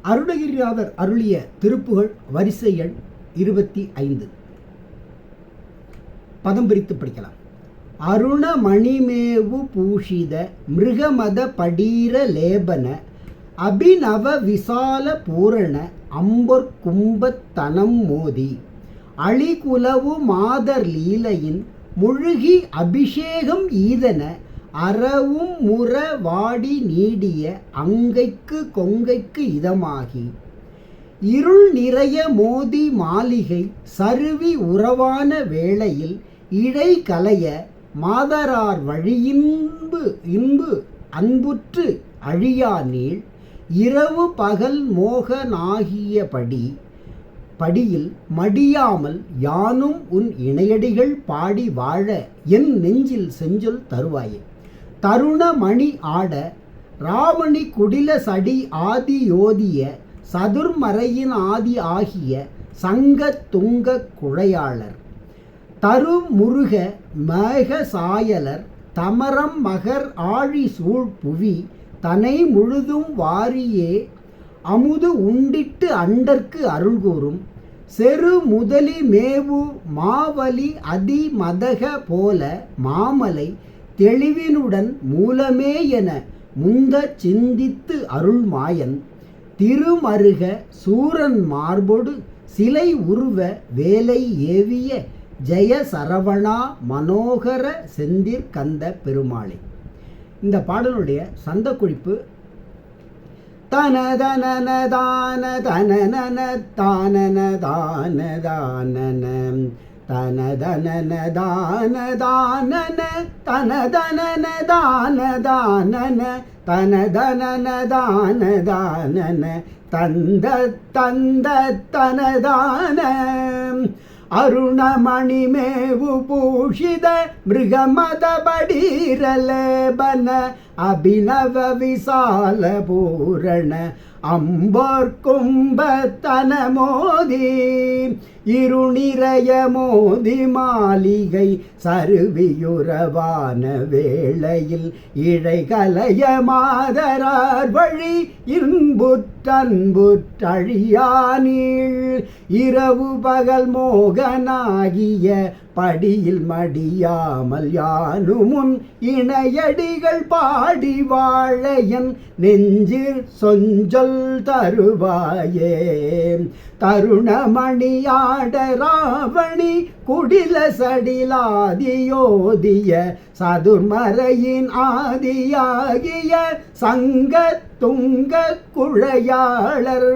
அருணகிரிநாதர் அருளிய திருப்புகழ் வரிசை எண் 25. பதம் பிரித்து படிக்கலாம். அருண மணிமேவு பூஷித மிருகமத படீர லேபன அபிநவ விசால பூரண அம்பொற் கும்பத் தனம் மோதி அழிகுலவு மாதர் லீலையின் முழுகி அபிஷேகம் ஈதன அறவும் முற வாடி நீடிய அங்கைக்கு கொங்கைக்கு இதமாகி இருள் நிறைய மோதி மாளிகை சருவி உறவான வேளையில் இடை கலைய மாதரார் வழியின்பு அன்புற்று அழியா நீள் இரவு பகல் மோகனாகியபடி படியில் மடியாமல் யானும் உன் இணையடிகள் பாடி வாழ என் நெஞ்சில் செஞ்சொல் தருவாயே. தருண மணி ஆட ராவணி குடில சடி ஆதி யோதிய சதுர்மறையின் ஆதி ஆகிய சங்க துங்க குழையாளர் தருமுருக மேக சாயலர் தமரம் மகர் ஆழி சூழ் புவி தனை முழுதும் வாரியே அமுது உண்டிட்டு அண்டற்கு அருள்கூறும் செரு முதலி மேவு மாவலி அதி மதக போல மாமலை தெளிவினுடன் மூலமே என முந்த சிந்தித்து அருள்மாயன் திருமருக சூரன் மார்பொடு சிலை உருவ வேலை ஏவிய ஜெய சரவணா மனோகர செந்திற்கந்த பெருமாளே. இந்த பாடலுடைய சந்த குறிப்பு தனதனன தான தனனன தானன தான தானன தனதனன தான தானன தனதனன தான தானன தனதனன தான தானன தந்த தந்த தனதான அருணமணிமேவு பூஷித மிருகமத படீரலேபன அபிநவ விசால பூரண அம்பொற் கும்பத்தன மோதி இருநிறைய மோதி மாளிகை சருவியுறவான வேளையில் இழை கலைய மாதரார் வழி இன்புற்றன்புற்றழியா நீள் இரவு பகல் மோகனாகிய படியில் மடியாமல் யானுமுன் இணையடிகள் பாடி வாழையன் நெஞ்சில் சொஞ்சொல் தருவாயே. தருணமணியாட ராவணி குடில சடிலாதியோதிய சதுர்மறையின் ஆதியாகிய சங்க துங்க குழையாளர்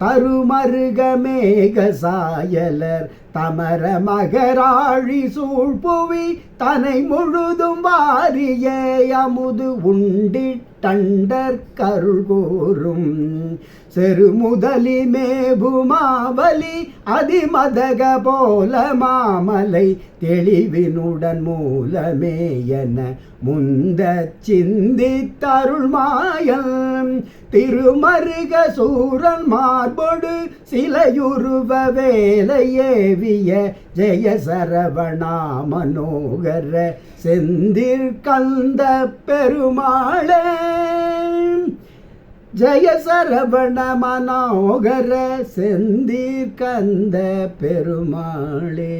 தருமருக மேக சாயலர் தமர மகராழி சூழ்புவி தனை முழுதும் வாரியே அமுது உண்டிட்டண்டர் கருள்கூறும் செரு முதலி மேபு மாவலி அதிமதக போல மாமலை தெளிவினுடன் மூலமே என முந்த சிந்தித்தருள்மாயன் திருமருக சூரன் மார்பொடு சிலையுருவ வேலையேவிய ஜெய சரவணா மனோகர செந்திற்கந்த பெருமாளே. ஜெய சரவண மனோகர செந்திற்கந்த பெருமாளே.